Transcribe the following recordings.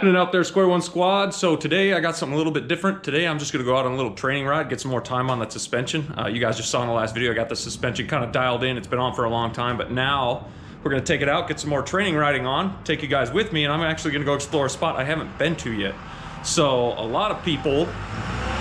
Happening out there, Square One Squad. So today I got something a little bit different. Today I'm just gonna go out on a little training ride, get some more time on that suspension. You guys just saw in the last video, I got the suspension kind of dialed in. It's been on for a long time, but now we're gonna take it out, get some more training riding on, take you guys with me, and I'm actually gonna go explore a spot I haven't been to yet. So a lot of people,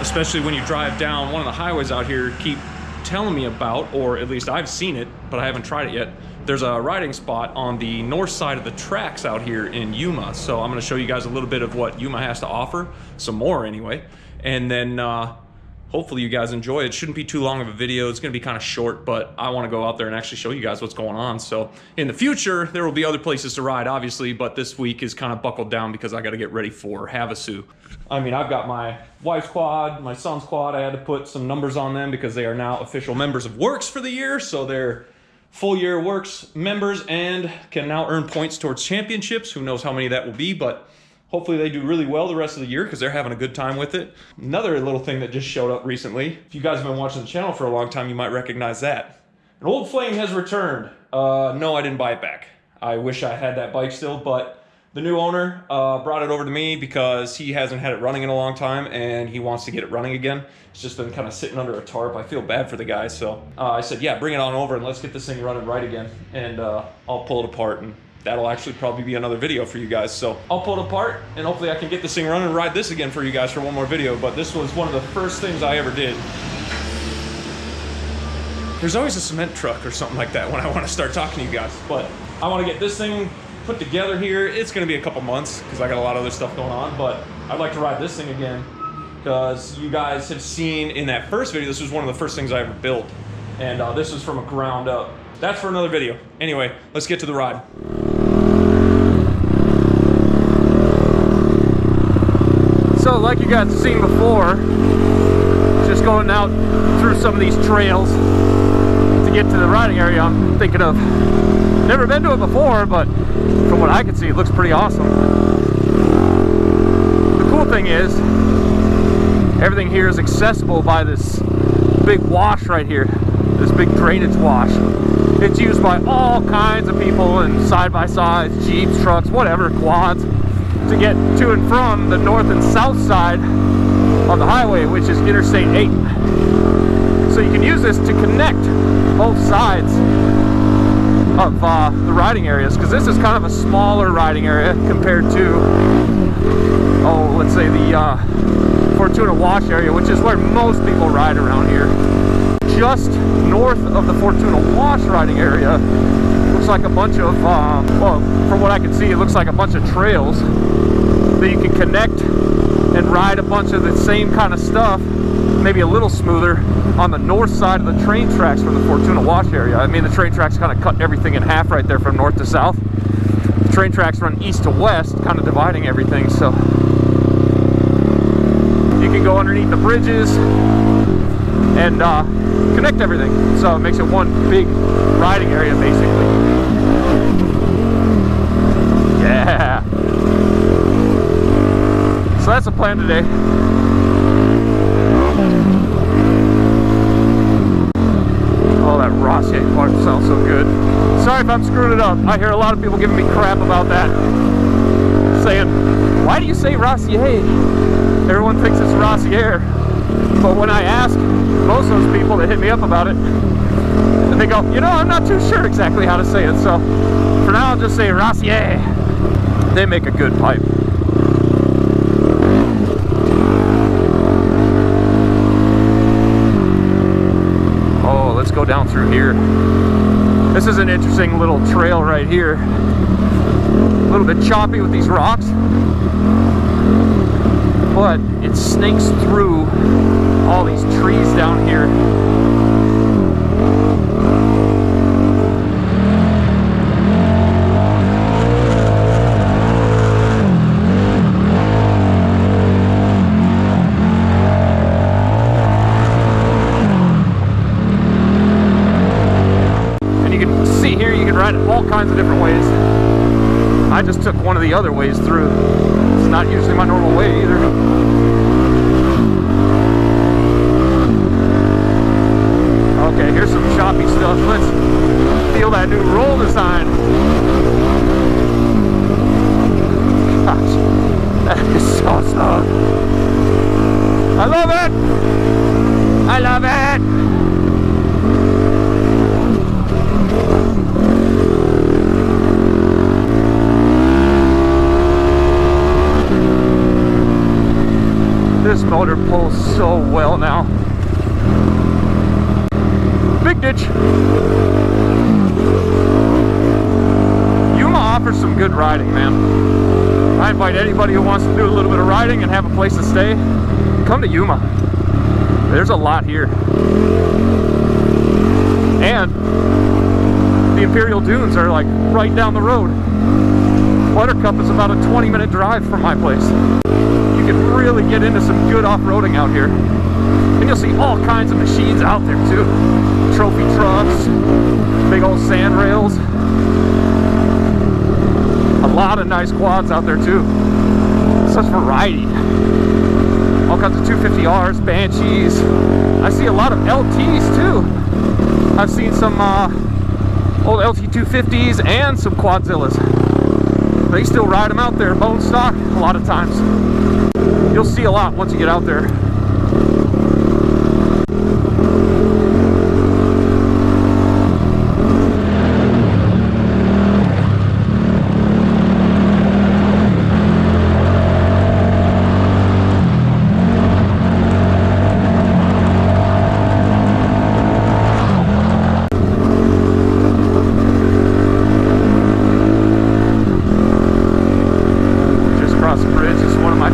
especially when you drive down one of the highways out here, keep telling me about, or at least I've seen it, but I haven't tried it yet. There's a riding spot on the north side of the tracks out here in Yuma. So I'm gonna show you guys a little bit of what Yuma has to offer, some more anyway. And then hopefully you guys enjoy it. It shouldn't be too long of a video. It's gonna be kind of short, but I wanna go out there and actually show you guys what's going on. So in the future, there will be other places to ride, obviously, but this week is kind of buckled down because I gotta get ready for Havasu. I mean, I've got my wife's quad, my son's quad. I had to put some numbers on them because they are now official members of Works for the year. So they're full year Works members and can now earn points towards championships. Who knows how many that will be, but hopefully they do really well the rest of the year because they're having a good time with it. Another little thing that just showed up recently, if you guys have been watching the channel for a long time, you might recognize that. An old flame has returned. No, I didn't buy it back. I wish I had that bike still, but the new owner brought it over to me because he hasn't had it running in a long time and he wants to get it running again. It's just been kind of sitting under a tarp. I feel bad for the guy, so I said, yeah, bring it on over and let's get this thing running right again. And I'll pull it apart, and that'll actually probably be another video for you guys. So I'll pull it apart and hopefully I can get this thing running and ride this again for you guys for one more video. But this was one of the first things I ever did. There's always a cement truck or something like that when I want to start talking to you guys. But I want to get this thing put together here. It's going to be a couple months because I got a lot of other stuff going on, but I'd like to ride this thing again because you guys have seen in that first video, this was one of the first things I ever built, and this was from a ground up. That's for another video. Anyway, let's get to the ride. So like you guys have seen before, just going out through some of these trails to get to the riding area I'm thinking of. Never been to it before, but from what I can see, it looks pretty awesome. The cool thing is, everything here is accessible by this big wash right here, this big drainage wash. It's used by all kinds of people in side-by-sides, Jeeps, trucks, whatever, quads, to get to and from the north and south side of the highway, which is Interstate 8. So you can use this to connect both sides of the riding areas, because this is kind of a smaller riding area compared to, oh, let's say the Fortuna Wash area, which is where most people ride around here. Just north of the Fortuna Wash riding area looks like a bunch of, well, from what I can see, it looks like a bunch of trails that you can connect and ride a bunch of the same kind of stuff, maybe a little smoother, on the north side of the train tracks from the Fortuna Wash area. I mean, the train tracks kind of cut everything in half right there from north to south. The train tracks run east to west, kind of dividing everything, so you can go underneath the bridges and connect everything. So it makes it one big riding area, basically. Yeah. So that's the plan today. Oh, that Rossier part sounds so good. Sorry if I'm screwing it up. I hear a lot of people giving me crap about that. Saying, why do you say Rossier? Everyone thinks it's Rossier. But when I ask most of those people that hit me up about it, and they go, you know, I'm not too sure exactly how to say it. So for now, I'll just say Rossier. They make a good pipe. Let's go down through here. This is an interesting little trail right here. A little bit choppy with these rocks, but it snakes through all these trees down here. All kinds of different ways. I just took one of the other ways through. It's not usually my normal way either. Okay, here's some choppy stuff. Let's feel that new roll design. Gosh. pulls so well now. Big ditch. Yuma offers some good riding, man. I invite anybody who wants to do a little bit of riding and have a place to stay, come to Yuma. There's a lot here. And the Imperial Dunes are like right down the road. Buttercup is about a 20-minute drive from my place. You can really get into some good off-roading out here. And you'll see all kinds of machines out there too. Trophy trucks, big old sand rails. A lot of nice quads out there too. Such variety. All kinds of 250Rs, Banshees. I see a lot of LTs too. I've seen some old LT 250s and some Quadzillas. They still ride them out there, bone stock, a lot of times. You'll see a lot once you get out there.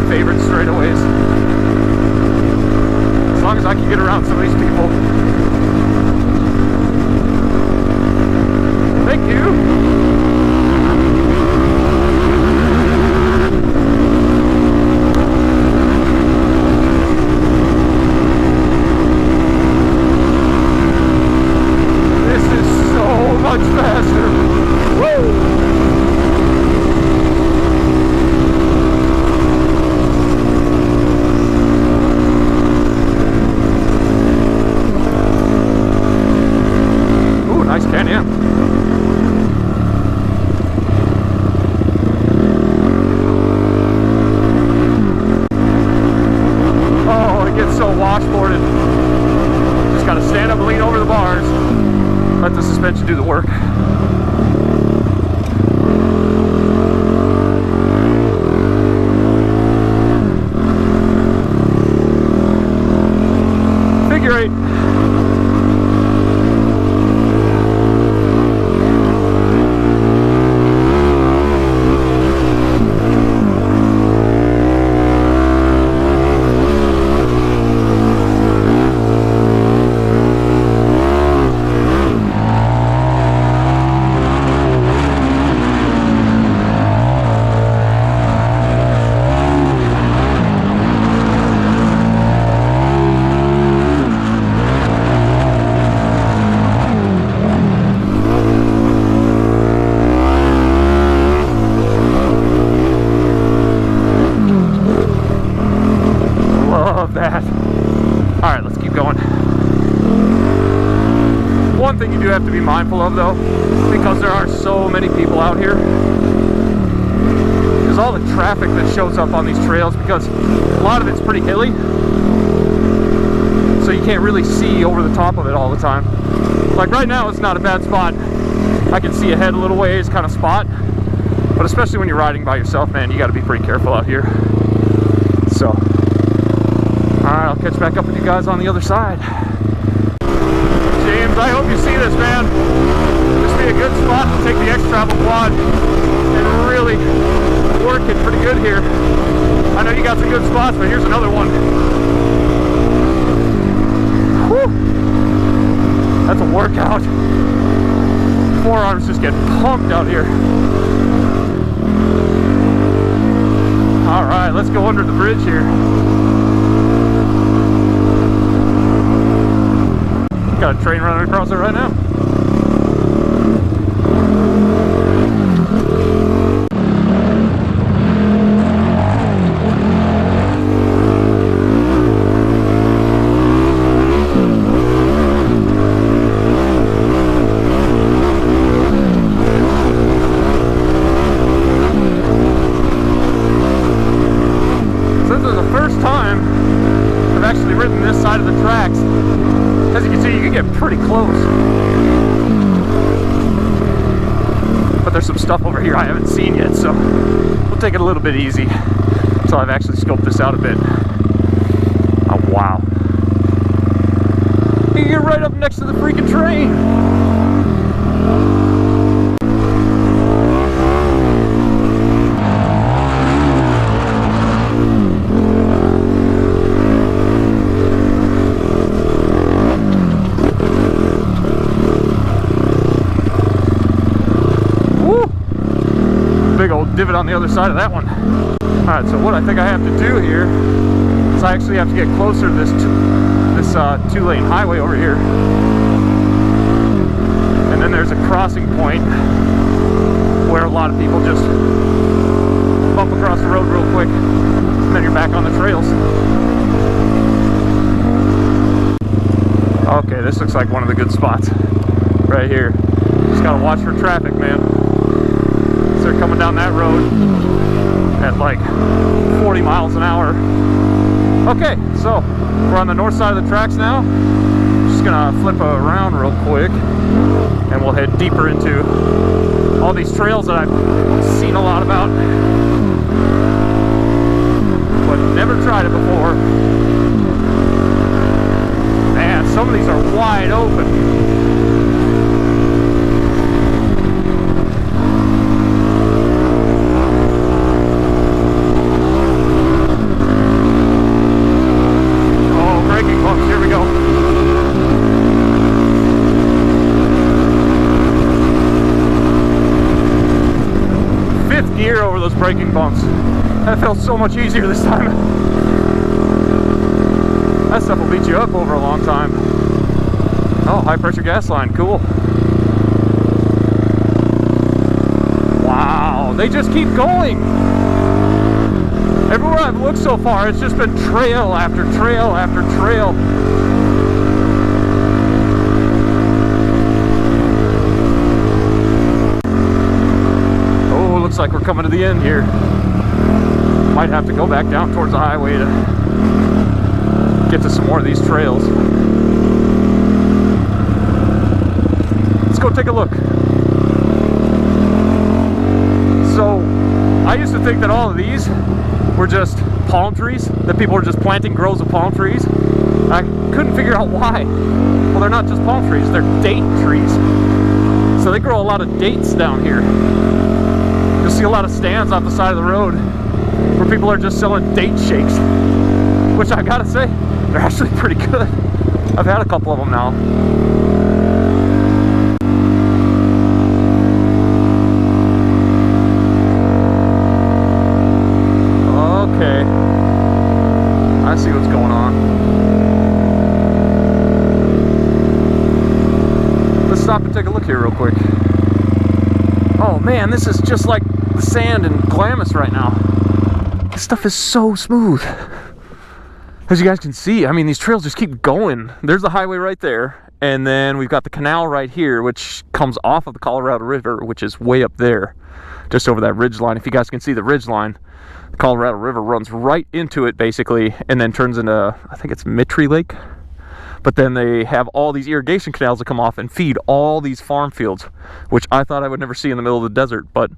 Favorite straightaways. As long as I can get around some of these people. Thank you. This is so much faster. Woo! Washboarded. Just gotta stand up and lean over the bars. Let the suspension do the work. Figure eight. That. All right, let's keep going. One thing you do have to be mindful of though, because there are so many people out here, is all the traffic that shows up on these trails, because a lot of it's pretty hilly, so you can't really see over the top of it all the time. Like right now, it's not a bad spot. I can see ahead a little ways kind of spot, but especially when you're riding by yourself, man, you got to be pretty careful out here. So alright, I'll catch back up with you guys on the other side. James, I hope you see this, man. This would be a good spot to take the X-Travel quad and really work it pretty good here. I know you got some good spots, but here's another one. Whew. That's a workout. Forearms just get pumped out here. Alright, let's go under the bridge here. Got a train running across it right now. This is the first time I've actually ridden this side of the tracks. As you can see, you can get pretty close. But there's some stuff over here I haven't seen yet, so we'll take it a little bit easy until I've actually scoped this out a bit. I right up next to the freaking train. Big old divot on the other side of that one. Alright, so what I think I have to do here is I actually have to get closer to this two-lane highway over here. And then there's a crossing point where a lot of people just bump across the road real quick, and then you're back on the trails. Okay, this looks like one of the good spots right here. Just gotta watch for traffic, man. So they're coming down that road at like 40 miles an hour. Okay, so we're on the north side of the tracks now. Just gonna flip around real quick and we'll head deeper into all these trails that I've seen a lot about, but never tried it before. Man, some of these are wide open. Gear over those braking bumps. That felt so much easier this time. That stuff will beat you up over a long time. Oh, high pressure gas line, cool. Wow, they just keep going. Everywhere I've looked so far, it's just been trail after trail after trail. Looks like we're coming to the end here. Might have to go back down towards the highway to get to some more of these trails. Let's go take a look. So, I used to think that all of these were just palm trees, that people were just planting groves of palm trees. I couldn't figure out why. Well, they're not just palm trees, they're date trees. So they grow a lot of dates down here. You'll see a lot of stands off the side of the road where people are just selling date shakes, which I gotta say, they're actually pretty good. I've had a couple of them now. Okay, I see what's going on. Let's stop and take a look here real quick. Oh man, this is just like the sand in Glamis right now. This stuff is so smooth. As you guys can see, I mean, these trails just keep going. There's the highway right there, and then we've got the canal right here, which comes off of the Colorado River, which is way up there, just over that ridge line. If you guys can see the ridge line, the Colorado River runs right into it basically, and then turns into, I think it's Mittry Lake. But then they have all these irrigation canals that come off and feed all these farm fields, which I thought I would never see in the middle of the desert, but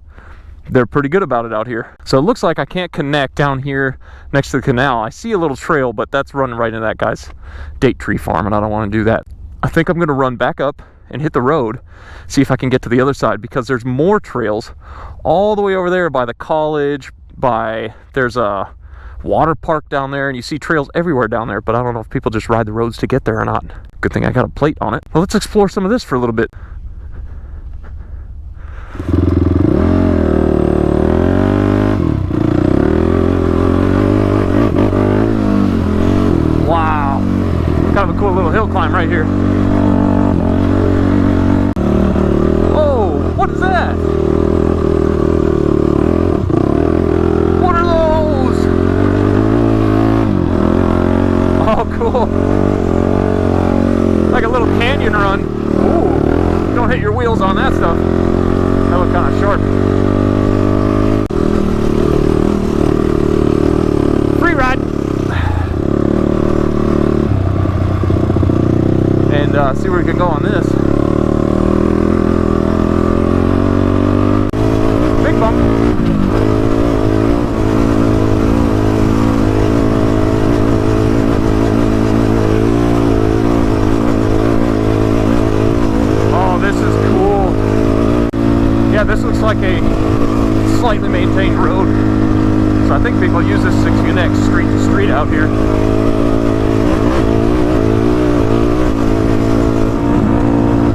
they're pretty good about it out here. So it looks like I can't connect down here next to the canal. I see a little trail, but that's running right into that guy's date tree farm, and I don't want to do that. I think I'm gonna run back up and hit the road, see if I can get to the other side, because there's more trails all the way over there by the college, there's a water park down there, and you see trails everywhere down there, but I don't know if people just ride the roads to get there or not. Good thing I got a plate on it. Well, let's explore some of this for a little bit. Wow, kind of a cool little hill climb right here. Oh, what is that? What are those? Oh, cool. Like a little canyon run. Ooh, don't hit your wheels on that stuff. That look kind of sharp. Free ride. And see where we can go on this. Big bump. like a slightly maintained road. So I think people use this to connect street to street out here.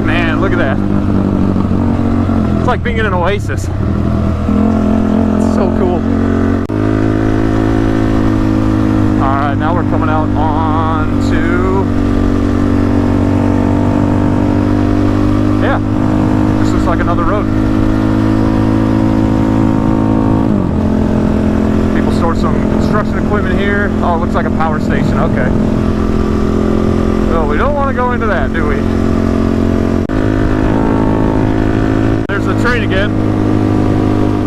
Man, look at that. It's like being in an oasis. It's so cool. Alright, now we're coming out on to... yeah, this looks like another road. People store some construction equipment here. Oh, it looks like a power station. Okay. Well, we don't want to go into that, do we? There's the train again.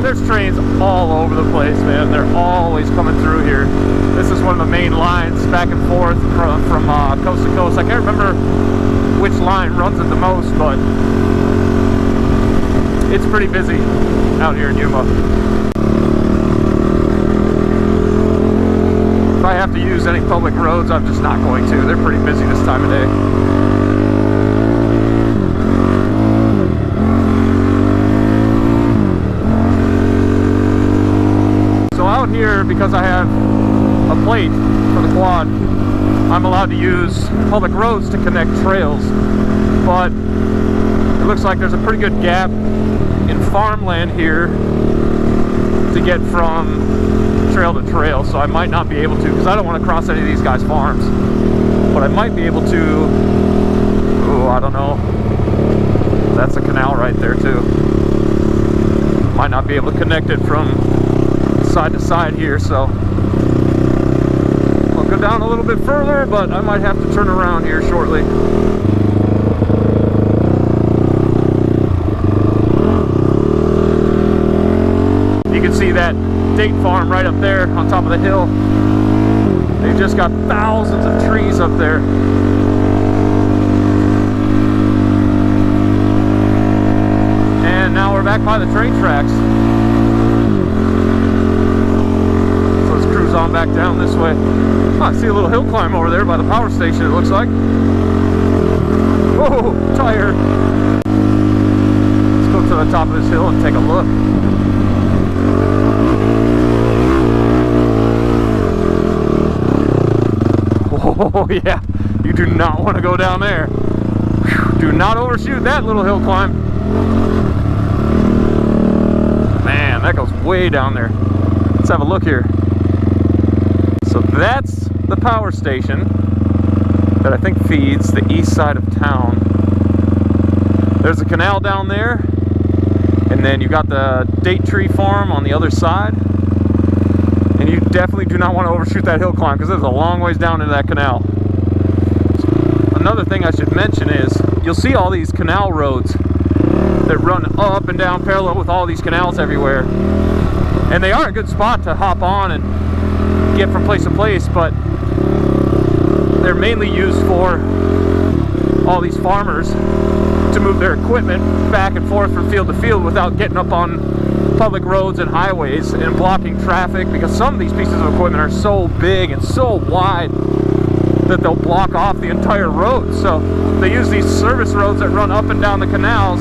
There's trains all over the place, man. They're always coming through here. This is one of the main lines back and forth from coast to coast. I can't remember which line runs it the most, but it's pretty busy out here in Yuma. If I have to use any public roads, I'm just not going to. They're pretty busy this time of day. So out here, because I have a plate for the quad, I'm allowed to use public roads to connect trails, but it looks like there's a pretty good gap in farmland here to get from trail to trail, so I might not be able to, because I don't want to cross any of these guys' farms, but I might be able to. Oh, I don't know. That's a canal right there too. Might not be able to connect it from side to side here, so I'll go down a little bit further, but I might have to turn around here shortly. You can see that date farm right up there on top of the hill. They've just got thousands of trees up there. And now we're back by the train tracks. So let's cruise on back down this way. Oh, I see a little hill climb over there by the power station, it looks like. Whoa, tired. Let's go to the top of this hill and take a look. Oh yeah, you do not want to go down there. Whew, do not overshoot that little hill climb. Man, that goes way down there. Let's have a look here. So that's the power station that I think feeds the east side of town. There's a canal down there, and then you got the date tree farm on the other side. And you definitely do not want to overshoot that hill climb, because there's a long ways down into that canal. Another thing I should mention is you'll see all these canal roads that run up and down parallel with all these canals everywhere. And they are a good spot to hop on and get from place to place, but they're mainly used for all these farmers to move their equipment back and forth from field to field without getting up on public roads and highways and blocking traffic, because some of these pieces of equipment are so big and so wide that they'll block off the entire road. So they use these service roads that run up and down the canals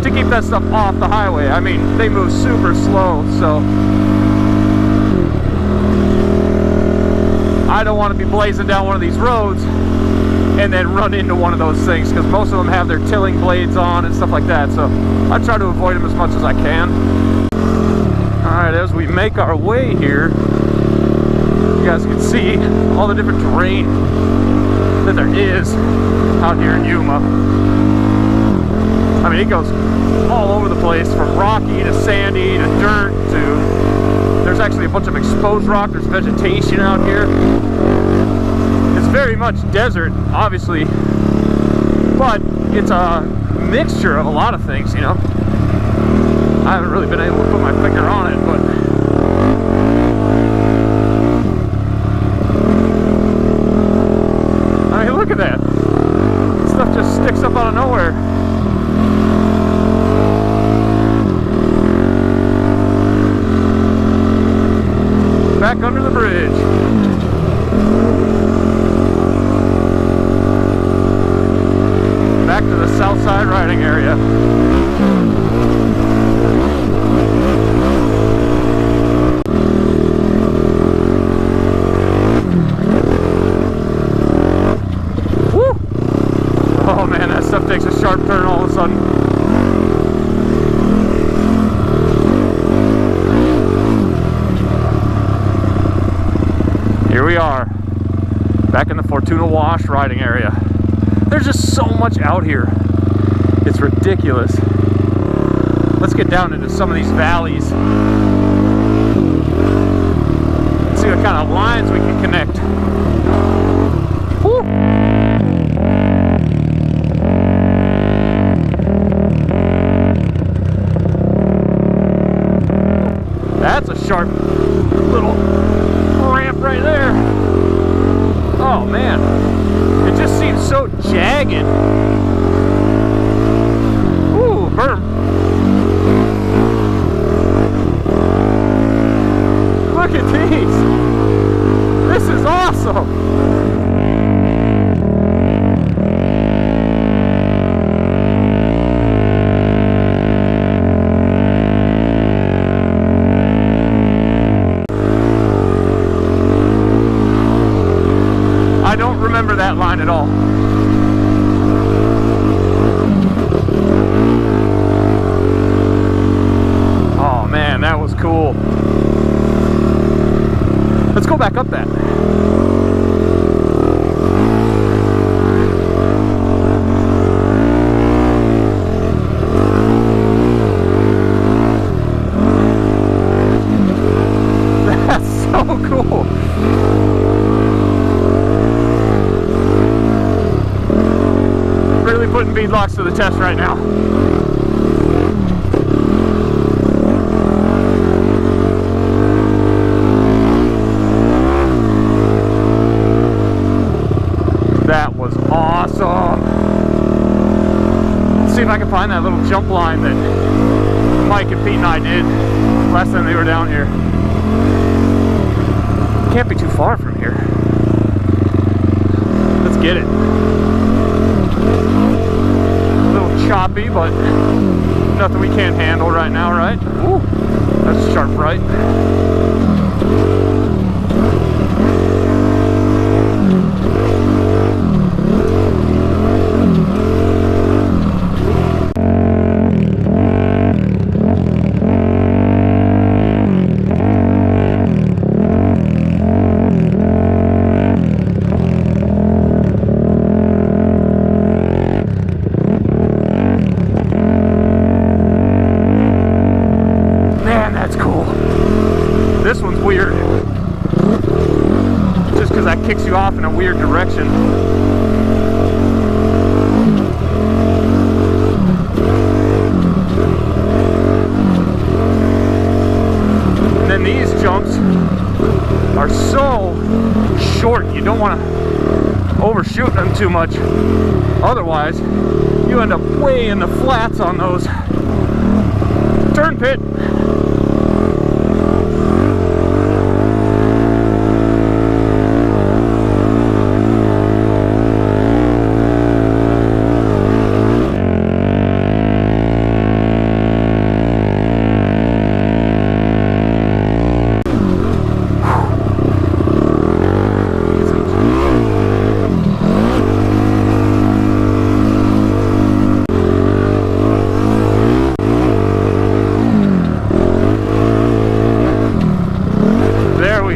to keep that stuff off the highway. I mean, they move super slow, so I don't want to be blazing down one of these roads and then run into one of those things, because most of them have their tilling blades on and stuff like that, so I try to avoid them as much as I can. Alright, as we make our way here, you guys can see all the different terrain that there is out here in Yuma. I mean, it goes all over the place, from rocky to sandy to dirt to... There's actually a bunch of exposed rock, there's vegetation out here. It's very much desert, obviously, but it's a mixture of a lot of things, you know. I haven't really been able to put my finger on it, but I mean, look at that. Stuff just sticks up out of nowhere. Back under the bridge. Back to the south side riding area. all of a sudden. Here we are, back in the Fortuna Wash riding area. There's just so much out here. It's ridiculous. Let's get down into some of these valleys. Let's see what kind of lines we can connect. Woo! That's a sharp little ramp right there. Oh man, it just seems so jagged. Ooh, berm. Look at these. This is awesome. I don't remember that line at all. Oh man, that was cool. Let's go back up that. That's so cool. Really putting beadlocks to the test right now. That was awesome. Let's see if I can find that little jump line that Mike and Pete and I did last time they were down here. Can't be too far from here. Let's get it. A little choppy, but nothing we can't handle right now, right? Ooh, that's sharp, right? This one's weird, just because that kicks you off in a weird direction. And then these jumps are so short, you don't want to overshoot them too much. Otherwise, you end up way in the flats on those. Turn pit.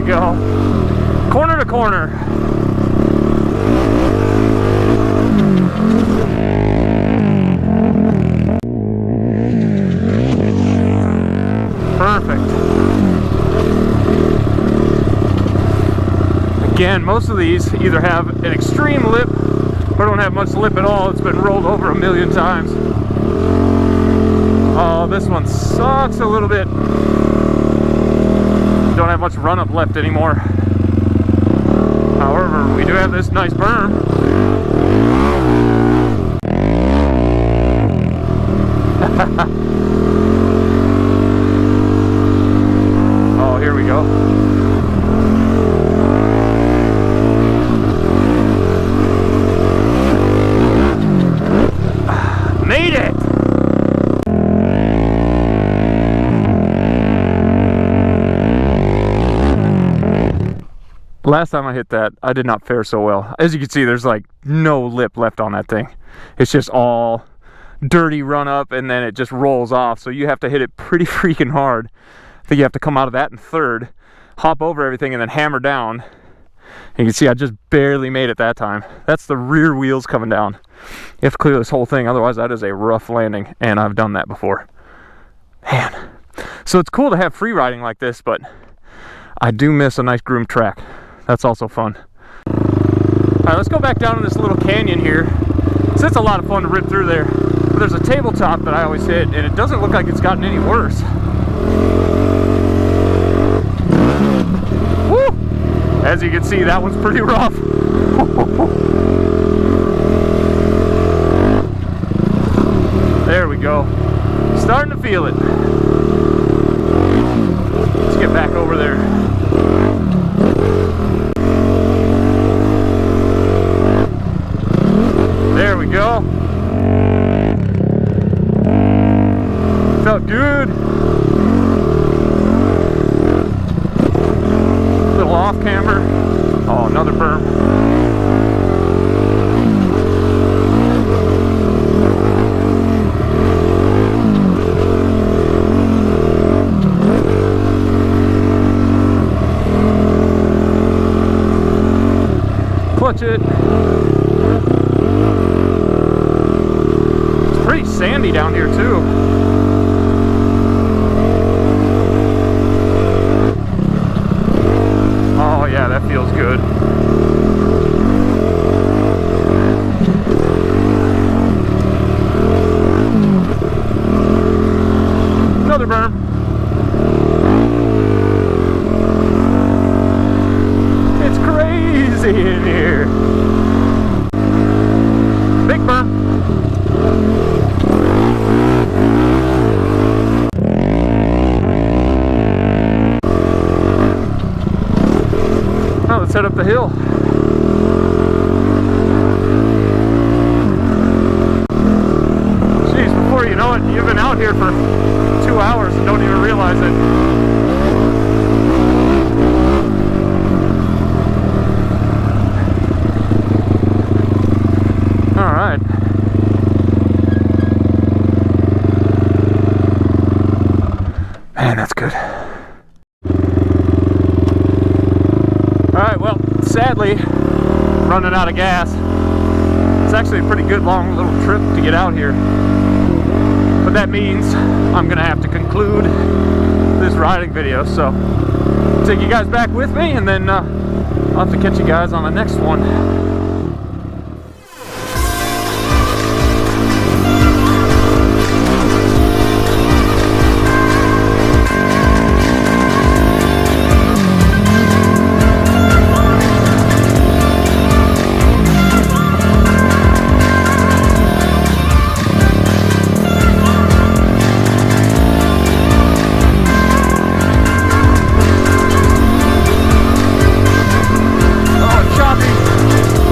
Go corner to corner. Perfect. Again, most of these either have an extreme lip or don't have much lip at all. It's been rolled over a million times. Oh, this one sucks a little bit. Don't have much run up left anymore. However, we do have this nice berm. Oh, here we go. Made it! Last time I hit that, I did not fare so well. As you can see, there's like no lip left on that thing. It's just all dirty run up and then it just rolls off. So you have to hit it pretty freaking hard. I think you have to come out of that in third, hop over everything, and then hammer down. And you can see I just barely made it that time. That's the rear wheels coming down. You have to clear this whole thing, otherwise that is a rough landing, and I've done that before. Man. So it's cool to have free riding like this, but I do miss a nice groomed track. That's also fun. All right, let's go back down in this little canyon here. So it's a lot of fun to rip through there. But there's a tabletop that I always hit, and it doesn't look like it's gotten any worse. Woo! As you can see, that one's pretty rough. There we go. Starting to feel it. Let's get back over there. There we go. Felt good. Little off camber. Oh, another berm. Clutch it. Sandy down here too. Oh yeah, that feels good. Another berm. It's crazy in here. Big berm. Let's head up the hill. Jeez, before you know it, you've been out here for 2 hours and don't even realize it. All right. Man, that's good. Alright, well, sadly, running out of gas. It's actually a pretty good long little trip to get out here. But that means I'm going to have to conclude this riding video. So, take you guys back with me, and then I'll have to catch you guys on the next one. Oh, choppy.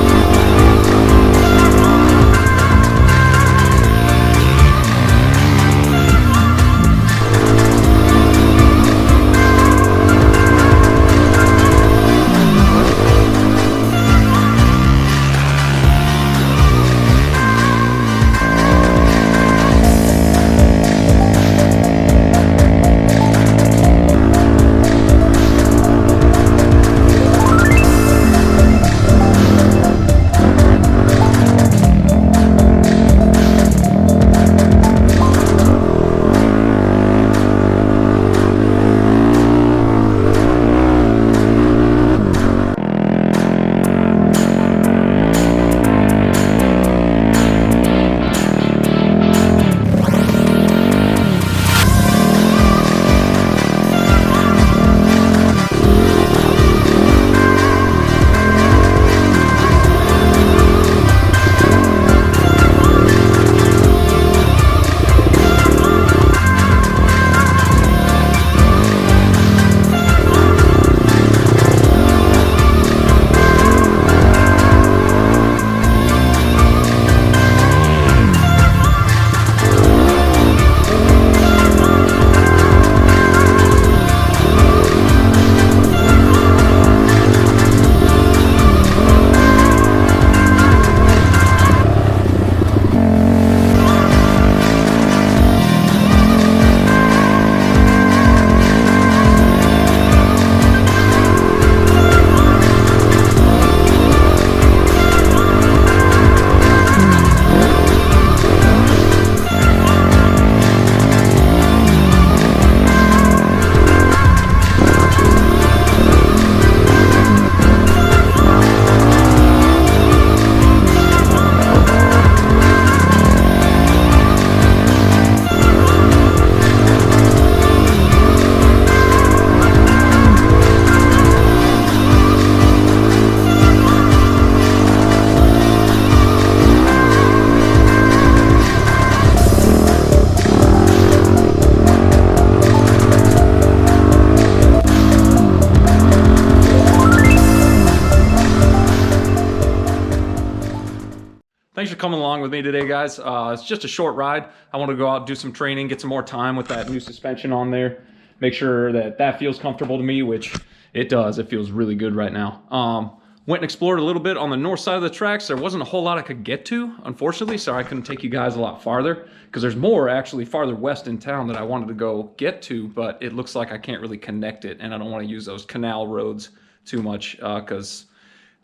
for coming along with me today, guys. It's just a short ride. I want to go out, do some training, get some more time with that new suspension on there. Make sure that that feels comfortable to me, which it does. It feels really good right now. Went and explored a little bit on the north side of the tracks. There wasn't a whole lot I could get to, unfortunately, so I couldn't take you guys a lot farther, because there's more actually farther west in town that I wanted to go get to, but it looks like I can't really connect it, and I don't want to use those canal roads too much, because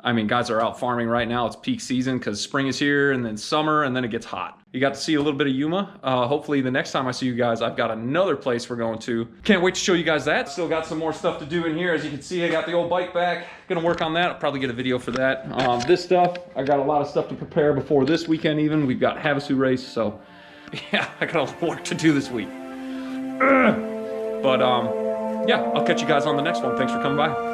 I mean, guys are out farming right now. It's peak season because spring is here, and then summer, and then it gets hot. You got to see a little bit of Yuma. Hopefully the next time I see you guys, I've got another place we're going to. Can't wait to show you guys that. Still got some more stuff to do in here. As you can see, I got the old bike back. Gonna work on that. I'll probably get a video for that. This stuff, I got a lot of stuff to prepare before this weekend even. We've got Havasu race, so yeah, I got a lot of work to do this week. But yeah, I'll catch you guys on the next one. Thanks for coming by.